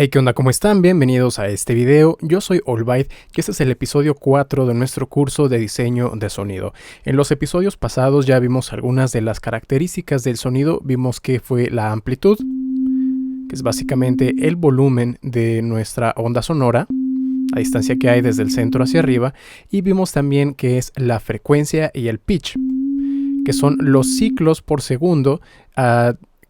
Hey, ¿qué onda? ¿Cómo están? Bienvenidos a este video. Yo soy Olbaid y este es el episodio 4 de nuestro curso de diseño de sonido. En los episodios pasados ya vimos algunas de las características del sonido. Vimos que fue la amplitud, que es básicamente el volumen de nuestra onda sonora, a distancia que hay desde el centro hacia arriba. Y vimos también que es la frecuencia y el pitch, que son los ciclos por segundo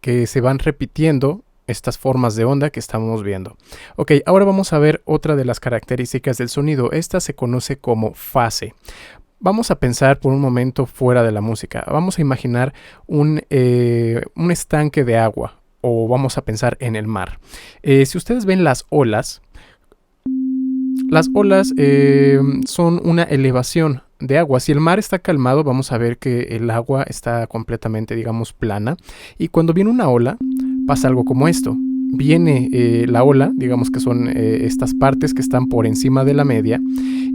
que se van repitiendo estas formas de onda que estamos viendo. Ok, ahora vamos a ver otra de las características del sonido. Esta se conoce como fase. Vamos a pensar por un momento fuera de la música. Vamos a imaginar un estanque de agua, o vamos a pensar en el mar. Si ustedes ven las olas son una elevación de agua. Si el mar está calmado, vamos a ver que el agua está completamente, digamos, plana. Y cuando viene una ola, pasa algo como esto. Viene la ola, digamos que son estas partes que están por encima de la media,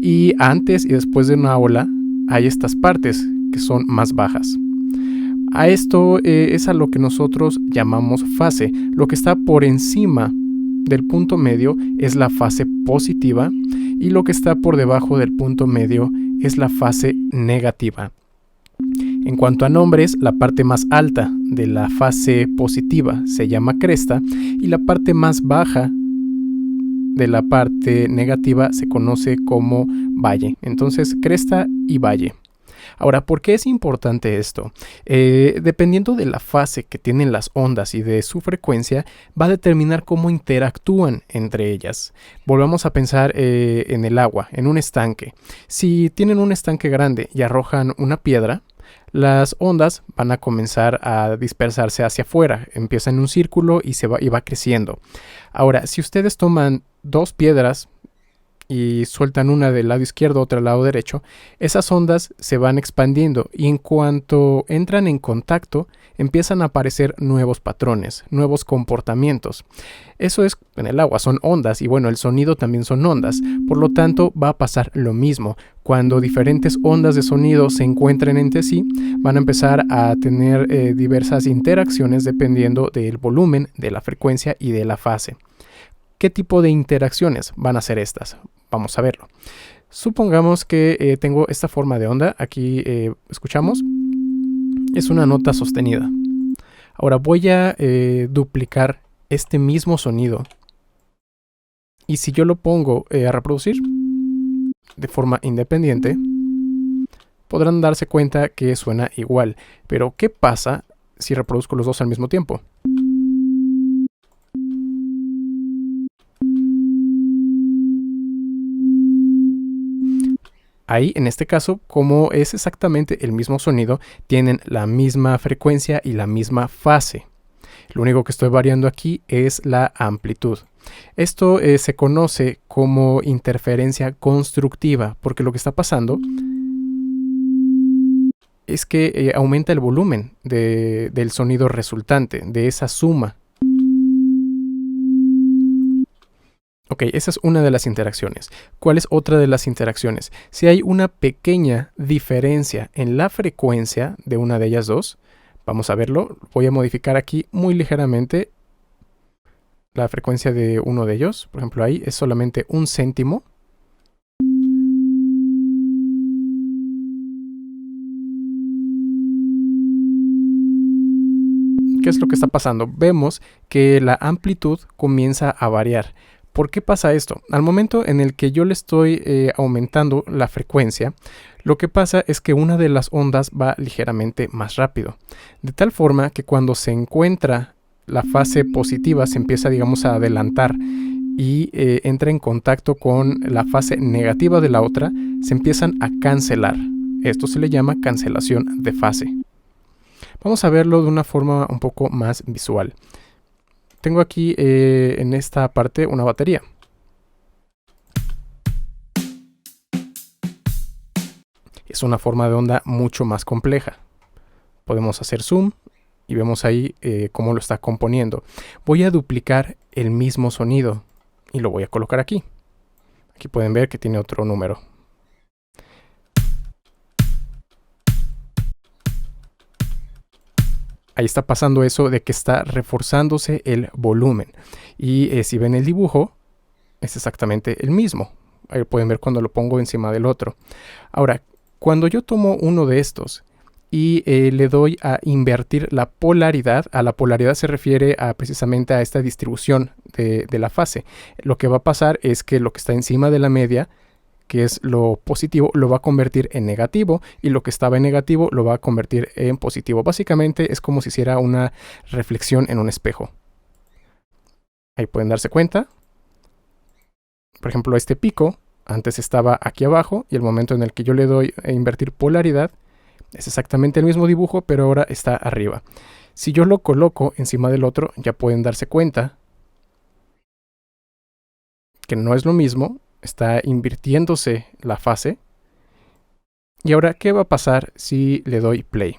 y antes y después de una ola hay estas partes que son más bajas. A esto es a lo que nosotros llamamos fase. Lo que está por encima del punto medio es la fase positiva y lo que está por debajo del punto medio es la fase negativa. En cuanto a nombres, la parte más alta de la fase positiva se llama cresta y la parte más baja de la parte negativa se conoce como valle. Entonces, cresta y valle. Ahora, ¿por qué es importante esto? Dependiendo de la fase que tienen las ondas y de su frecuencia, va a determinar cómo interactúan entre ellas. Volvamos a pensar en el agua, en un estanque. Si tienen un estanque grande y arrojan una piedra, las ondas van a comenzar a dispersarse hacia afuera, empieza en un círculo y va creciendo. Ahora, si ustedes toman dos piedras y sueltan una del lado izquierdo, otra del lado derecho, esas ondas se van expandiendo y en cuanto entran en contacto, empiezan a aparecer nuevos patrones, nuevos comportamientos. Eso es en el agua, son ondas y bueno, el sonido también son ondas. Por lo tanto, va a pasar lo mismo. Cuando diferentes ondas de sonido se encuentren entre sí, van a empezar a tener diversas interacciones dependiendo del volumen, de la frecuencia y de la fase. ¿Qué tipo de interacciones van a ser estas? Vamos a verlo. Supongamos que tengo esta forma de onda. Aquí escuchamos. Es una nota sostenida. Ahora voy a duplicar este mismo sonido. Y si yo lo pongo a reproducir de forma independiente, podrán darse cuenta que suena igual. Pero, ¿qué pasa si reproduzco los dos al mismo tiempo? Ahí, en este caso, como es exactamente el mismo sonido, tienen la misma frecuencia y la misma fase. Lo único que estoy variando aquí es la amplitud. Esto se conoce como interferencia constructiva, porque lo que está pasando es que aumenta el volumen del sonido resultante, de esa suma. Ok, esa es una de las interacciones. ¿Cuál es otra de las interacciones? Si hay una pequeña diferencia en la frecuencia de una de ellas dos, vamos a verlo. Voy a modificar aquí muy ligeramente la frecuencia de uno de ellos. Por ejemplo, ahí es solamente 1 céntimo. ¿Qué es lo que está pasando? Vemos que la amplitud comienza a variar. ¿Por qué pasa esto? Al momento en el que yo le estoy aumentando la frecuencia, lo que pasa es que una de las ondas va ligeramente más rápido. De tal forma que cuando se encuentra la fase positiva, se empieza, digamos, a adelantar y entra en contacto con la fase negativa de la otra, se empiezan a cancelar. Esto se le llama cancelación de fase. Vamos a verlo de una forma un poco más visual. Tengo aquí en esta parte una batería. Es una forma de onda mucho más compleja. Podemos hacer zoom y vemos ahí cómo lo está componiendo. Voy a duplicar el mismo sonido y lo voy a colocar aquí. Aquí pueden ver que tiene otro número. Ahí está pasando eso de que está reforzándose el volumen. Y si ven el dibujo, es exactamente el mismo. Ahí pueden ver cuando lo pongo encima del otro. Ahora, cuando yo tomo uno de estos y le doy a invertir la polaridad, a la polaridad se refiere precisamente a esta distribución de la fase. Lo que va a pasar es que lo que está encima de la media, que es lo positivo, lo va a convertir en negativo, y lo que estaba en negativo lo va a convertir en positivo. Básicamente es como si hiciera una reflexión en un espejo. Ahí pueden darse cuenta. Por ejemplo, este pico antes estaba aquí abajo, y el momento en el que yo le doy a invertir polaridad, es exactamente el mismo dibujo, pero ahora está arriba. Si yo lo coloco encima del otro, ya pueden darse cuenta que no es lo mismo. Está invirtiéndose la fase. Y ahora, ¿qué va a pasar si le doy play?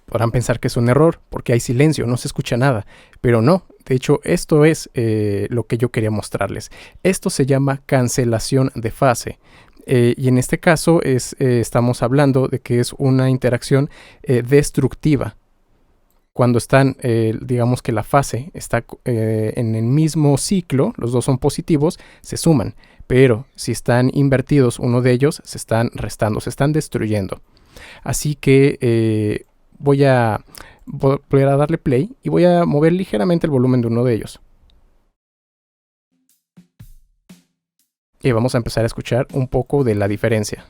Podrán pensar que es un error porque hay silencio, no se escucha nada, pero no. De hecho, esto es lo que yo quería mostrarles. Esto se llama cancelación de fase. Y en este caso estamos hablando de que es una interacción destructiva. Cuando están, digamos que la fase está en el mismo ciclo, los dos son positivos, se suman. Pero si están invertidos uno de ellos, se están restando, se están destruyendo. Así que voy a volver a darle play y voy a mover ligeramente el volumen de uno de ellos. Y vamos a empezar a escuchar un poco de la diferencia.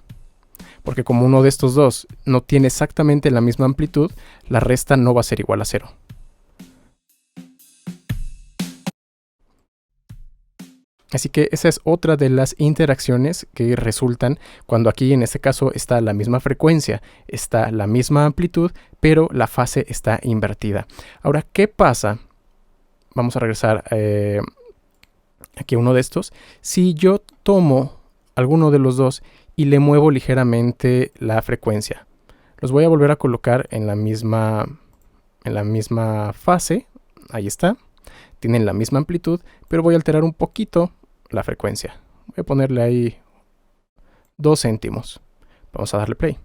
Porque como uno de estos dos no tiene exactamente la misma amplitud, la resta no va a ser igual a 0. Así que esa es otra de las interacciones que resultan cuando aquí en este caso está la misma frecuencia, está la misma amplitud, pero la fase está invertida. Ahora, ¿qué pasa? Vamos a regresar aquí a uno de estos. Si yo tomo alguno de los dos y le muevo ligeramente la frecuencia, los voy a volver a colocar en la misma fase. Ahí está. Tienen la misma amplitud, pero voy a alterar un poquito la frecuencia. Voy a ponerle ahí 2 céntimos. Vamos a darle play.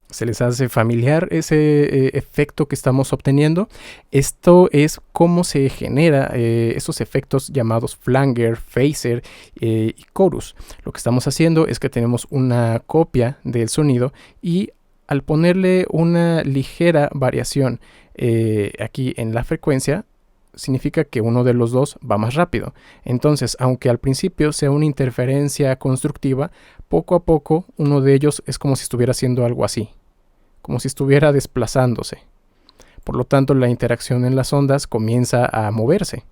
¿Se les hace familiar ese efecto que estamos obteniendo? Esto es cómo se genera esos efectos llamados flanger, phaser y chorus. Lo que estamos haciendo es que tenemos una copia del sonido y al ponerle una ligera variación aquí en la frecuencia, significa que uno de los dos va más rápido. Entonces, aunque al principio sea una interferencia constructiva, poco a poco uno de ellos es como si estuviera haciendo algo así, como si estuviera desplazándose. Por lo tanto, la interacción en las ondas comienza a moverse.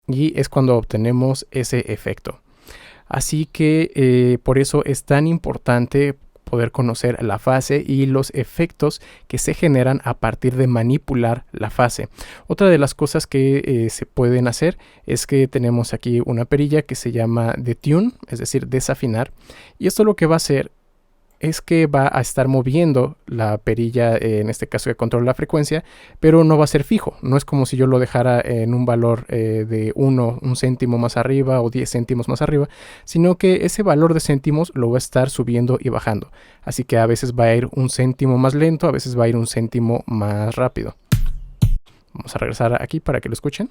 Y es cuando obtenemos ese efecto. Así que por eso es tan importante poder conocer la fase y los efectos que se generan a partir de manipular la fase. Otra de las cosas que se pueden hacer es que tenemos aquí una perilla que se llama detune, es decir, desafinar, y esto lo que va a hacer es que va a estar moviendo la perilla, en este caso que controla la frecuencia, pero no va a ser fijo. No es como si yo lo dejara en un valor de 1 céntimo más arriba o 10 céntimos más arriba, sino que ese valor de céntimos lo va a estar subiendo y bajando. Así que a veces va a ir 1 céntimo más lento, a veces va a ir 1 céntimo más rápido. Vamos a regresar aquí para que lo escuchen.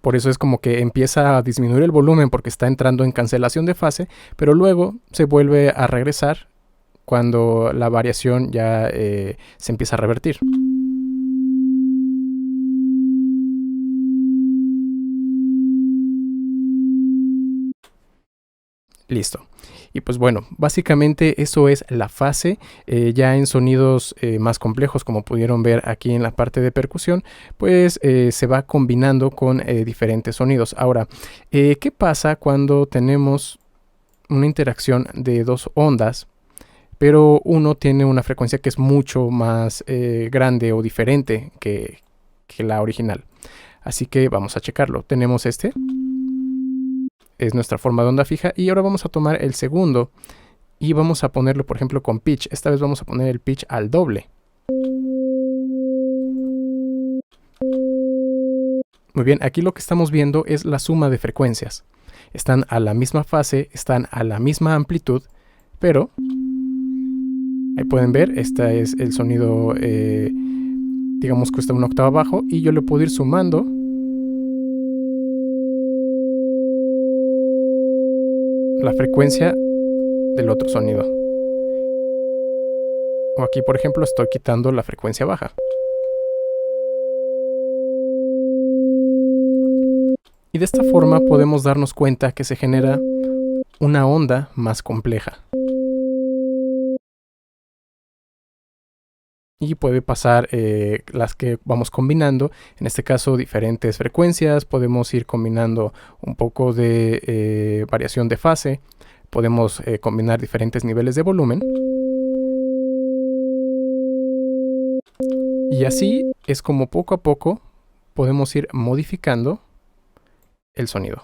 Por eso es como que empieza a disminuir el volumen porque está entrando en cancelación de fase, pero luego se vuelve a regresar cuando la variación ya se empieza a revertir. Listo. Y pues bueno, básicamente eso es la fase. Ya en sonidos más complejos, como pudieron ver aquí en la parte de percusión, pues se va combinando con diferentes sonidos. Ahora, ¿qué pasa cuando tenemos una interacción de dos ondas, pero uno tiene una frecuencia que es mucho más grande o diferente que la original? Así que vamos a checarlo. Tenemos este. es nuestra forma de onda fija. Y ahora vamos a tomar el segundo y vamos a ponerlo, por ejemplo, con pitch. Esta vez vamos a poner el pitch al doble. Muy bien, aquí lo que estamos viendo es la suma de frecuencias. Están a la misma fase, están a la misma amplitud, pero ahí pueden ver, este es el sonido, digamos que está una octava abajo, y yo le puedo ir sumando la frecuencia del otro sonido. O aquí, por ejemplo, estoy quitando la frecuencia baja. Y de esta forma podemos darnos cuenta que se genera una onda más compleja. Y puede pasar las que vamos combinando, en este caso diferentes frecuencias, podemos ir combinando un poco de variación de fase, podemos combinar diferentes niveles de volumen. Y así es como poco a poco podemos ir modificando el sonido.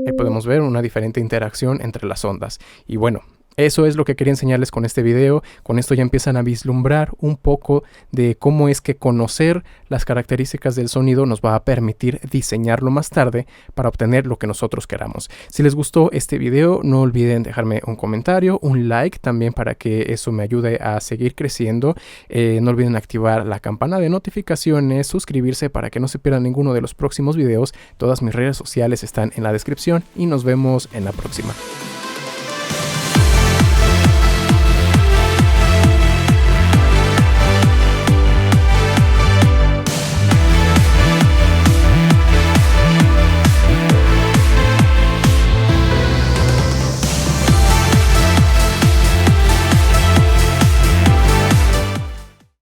Ahí podemos ver una diferente interacción entre las ondas. Y bueno, eso es lo que quería enseñarles con este video. Con esto ya empiezan a vislumbrar un poco de cómo es que conocer las características del sonido nos va a permitir diseñarlo más tarde para obtener lo que nosotros queramos. Si les gustó este video, no olviden dejarme un comentario, un like también para que eso me ayude a seguir creciendo. No olviden activar la campana de notificaciones, suscribirse para que no se pierdan ninguno de los próximos videos. Todas mis redes sociales están en la descripción y nos vemos en la próxima.